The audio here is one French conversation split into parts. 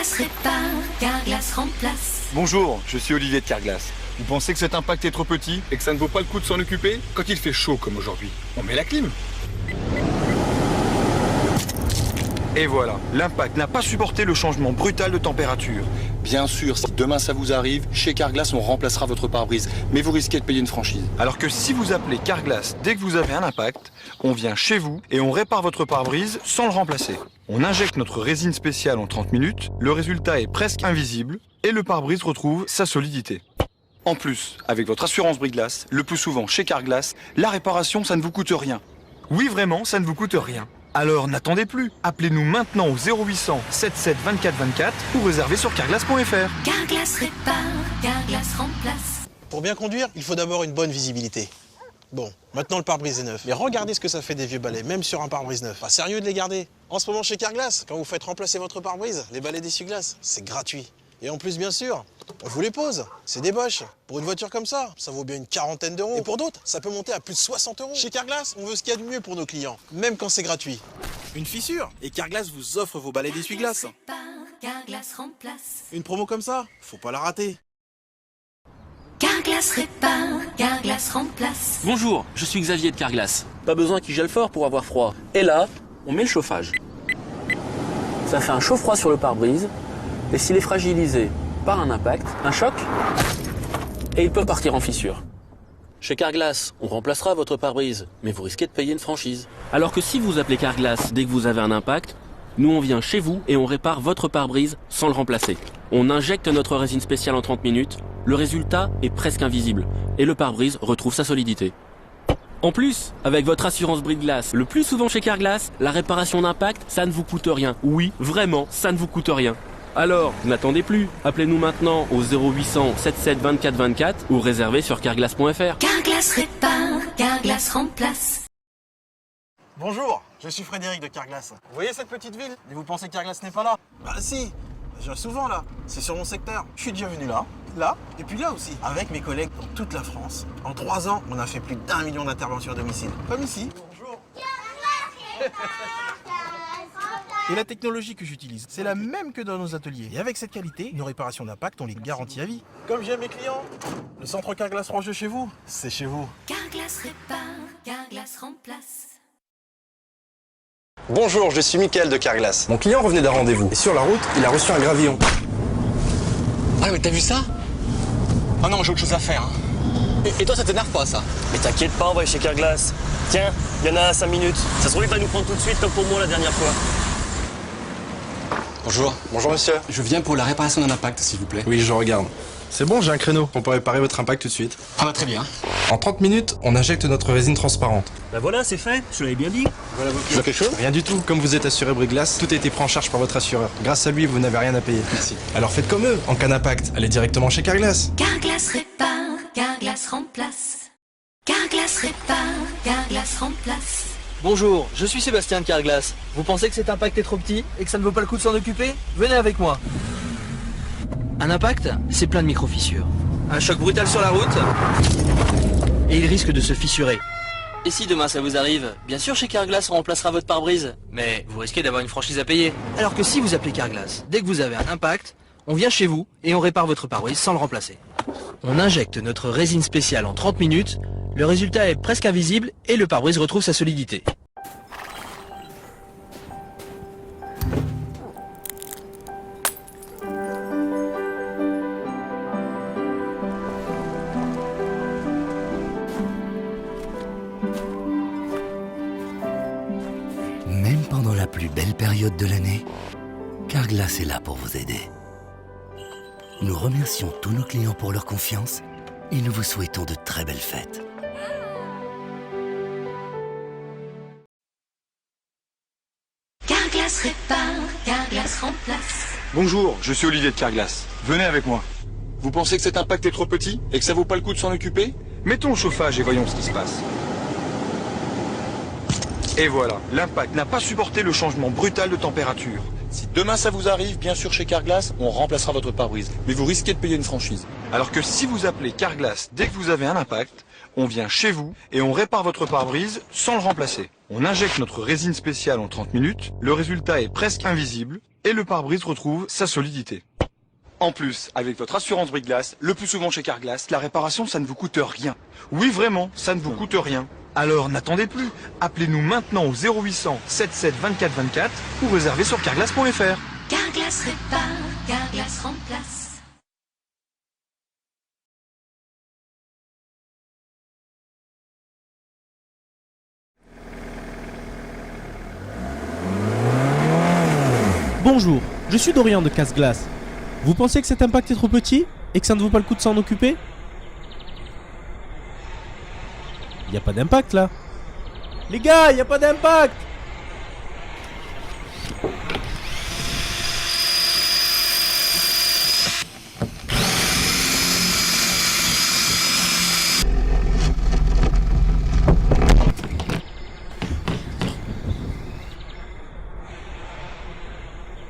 Carglass répare, Carglass remplace. Bonjour, je suis Olivier de Carglass. Vous pensez que cet impact est trop petit et que ça ne vaut pas le coup de s'en occuper? Quand il fait chaud comme aujourd'hui, on met la clim. Et voilà, l'impact n'a pas supporté le changement brutal de température. Bien sûr, si demain ça vous arrive, chez Carglass, on remplacera votre pare-brise. Mais vous risquez de payer une franchise. Alors que si vous appelez Carglass dès que vous avez un impact, on vient chez vous et on répare votre pare-brise sans le remplacer. On injecte notre résine spéciale en 30 minutes, le résultat est presque invisible et le pare-brise retrouve sa solidité. En plus, avec votre assurance brise-glace, le plus souvent chez Carglass, la réparation, ça ne vous coûte rien. Oui, vraiment, ça ne vous coûte rien. Alors n'attendez plus, appelez-nous maintenant au 0800 77 24 24 ou réservez sur carglass.fr. Carglass répare, Carglass remplace. Pour bien conduire, il faut d'abord une bonne visibilité. Bon, maintenant le pare-brise est neuf. Mais regardez ce que ça fait des vieux balais, même sur un pare-brise neuf. Pas sérieux de les garder. En ce moment chez Carglass, quand vous faites remplacer votre pare-brise, les balais d'essuie-glace, c'est gratuit. Et en plus, bien sûr, on vous les pose. C'est des Bosch. Pour une voiture comme ça vaut bien une quarantaine d'euros. Et pour d'autres, ça peut monter à plus de 60 euros. Chez Carglass, on veut ce qu'il y a de mieux pour nos clients, même quand c'est gratuit. Une fissure, et Carglass vous offre vos balais d'essuie-glace. Carglass remplace. Une promo comme ça, faut pas la rater. Carglass répare, Carglass remplace. Bonjour, je suis Xavier de Carglass. Pas besoin qu'il gèle fort pour avoir froid. Et là, on met le chauffage. Ça fait un chaud-froid sur le pare-brise. Et s'il est fragilisé par un impact, un choc, et il peut partir en fissure. Chez Carglass, on remplacera votre pare-brise, mais vous risquez de payer une franchise. Alors que si vous appelez Carglass dès que vous avez un impact, nous on vient chez vous et on répare votre pare-brise sans le remplacer. On injecte notre résine spéciale en 30 minutes, le résultat est presque invisible, et le pare-brise retrouve sa solidité. En plus, avec votre assurance brise-glace, le plus souvent chez Carglass, la réparation d'impact, ça ne vous coûte rien. Oui, vraiment, ça ne vous coûte rien. Alors, n'attendez plus. Appelez-nous maintenant au 0800 77 24 24 ou réservez sur carglass.fr. Carglass répare, Carglass remplace. Bonjour, je suis Frédéric de Carglass. Vous voyez cette petite ville? Et vous pensez que Carglass n'est pas là? Bah si, je viens souvent là. C'est sur mon secteur. Je suis déjà venu là, et puis là aussi. Avec mes collègues dans toute la France. En 3 ans, on a fait plus d'1 million d'interventions à domicile. Comme ici. Bonjour. Et la technologie que j'utilise, c'est la même que dans nos ateliers. Et avec cette qualité, nos réparations d'impact, on les garantit à vie. Comme j'aime mes clients, le centre Carglass proche de chez vous, c'est chez vous. Carglass répare, Carglass remplace. Bonjour, je suis Mickaël de Carglass. Mon client revenait d'un rendez-vous et sur la route, il a reçu un gravillon. Ah mais t'as vu ça? Oh non, j'ai autre chose à faire. Et toi, ça t'énerve pas, ça? Mais t'inquiète pas, on va aller chez Carglass. Tiens, il y en a à 5 minutes. Ça se trouve, il va nous prendre tout de suite, comme pour moi la dernière fois. Bonjour. Bonjour monsieur. Je viens pour la réparation d'un impact, s'il vous plaît. Oui, je regarde. C'est bon, j'ai un créneau. On peut réparer votre impact tout de suite. Ah bah très bien. En 30 minutes, on injecte notre résine transparente. Bah voilà, c'est fait, je te l'avais bien dit. Voilà vos quelque chose? Rien du tout. Comme vous êtes assuré brise-glace, tout a été pris en charge par votre assureur. Grâce à lui, vous n'avez rien à payer. Merci. Alors faites comme eux, en cas d'impact. Allez directement chez Carglass. Carglass répare, Carglass remplace. Carglass répare, Carglass remplace. Bonjour, je suis Sébastien de Carglass. Vous pensez que cet impact est trop petit et que ça ne vaut pas le coup de s'en occuper? Venez avec moi. Un impact, c'est plein de micro-fissures. Un choc brutal sur la route et il risque de se fissurer. Et si demain ça vous arrive, bien sûr chez Carglass on remplacera votre pare-brise, mais vous risquez d'avoir une franchise à payer. Alors que si vous appelez Carglass, dès que vous avez un impact, on vient chez vous et on répare votre pare-brise sans le remplacer. On injecte notre résine spéciale en 30 minutes, le résultat est presque invisible et le pare-brise retrouve sa solidité. Même pendant la plus belle période de l'année, Carglass est là pour vous aider. Nous remercions tous nos clients pour leur confiance et nous vous souhaitons de très belles fêtes. Carglass répare, Carglass remplace. Bonjour, je suis Olivier de Carglass. Venez avec moi. Vous pensez que cet impact est trop petit et que ça vaut pas le coup de s'en occuper? Mettons le chauffage et voyons ce qui se passe. Et voilà, l'impact n'a pas supporté le changement brutal de température. Si demain ça vous arrive, bien sûr chez Carglass, on remplacera votre pare-brise. Mais vous risquez de payer une franchise. Alors que si vous appelez Carglass dès que vous avez un impact, on vient chez vous et on répare votre pare-brise sans le remplacer. On injecte notre résine spéciale en 30 minutes, le résultat est presque invisible et le pare-brise retrouve sa solidité. En plus, avec votre assurance brise-glace, le plus souvent chez Carglass, la réparation, ça ne vous coûte rien. Oui, vraiment, ça ne vous coûte rien. Alors n'attendez plus, appelez-nous maintenant au 0800 77 24 24 ou réservez sur carglass.fr. Carglass répare, Carglass remplace. Bonjour, je suis Dorian de Casse-Glace. Vous pensez que cet impact est trop petit et que ça ne vaut pas le coup de s'en occuper? Y a pas d'impact là. Les gars, y a pas d'impact.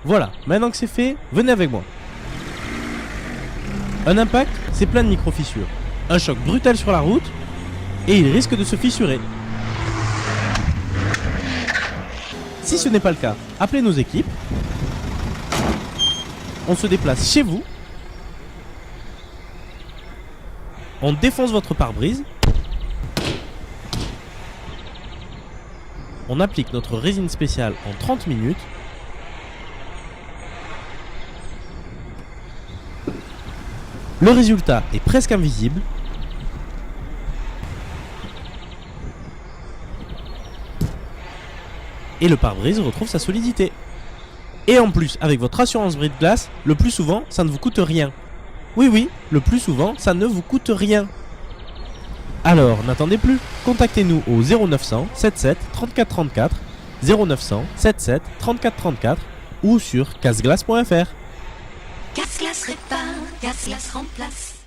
Voilà, maintenant que c'est fait, venez avec moi. Un impact, c'est plein de micro-fissures. Un choc brutal sur la route, et il risque de se fissurer. Si ce n'est pas le cas, appelez nos équipes. On se déplace chez vous. On défonce votre pare-brise. On applique notre résine spéciale en 30 minutes. Le résultat est presque invisible. Et le pare-brise retrouve sa solidité. Et en plus, avec votre assurance brise-glace, le plus souvent, ça ne vous coûte rien. Oui, le plus souvent, ça ne vous coûte rien. Alors, n'attendez plus. Contactez-nous au 0900 77 34 34, 0900 77 34 34 ou sur casseglace.fr. Casse-glace répare, Casse-glace remplace.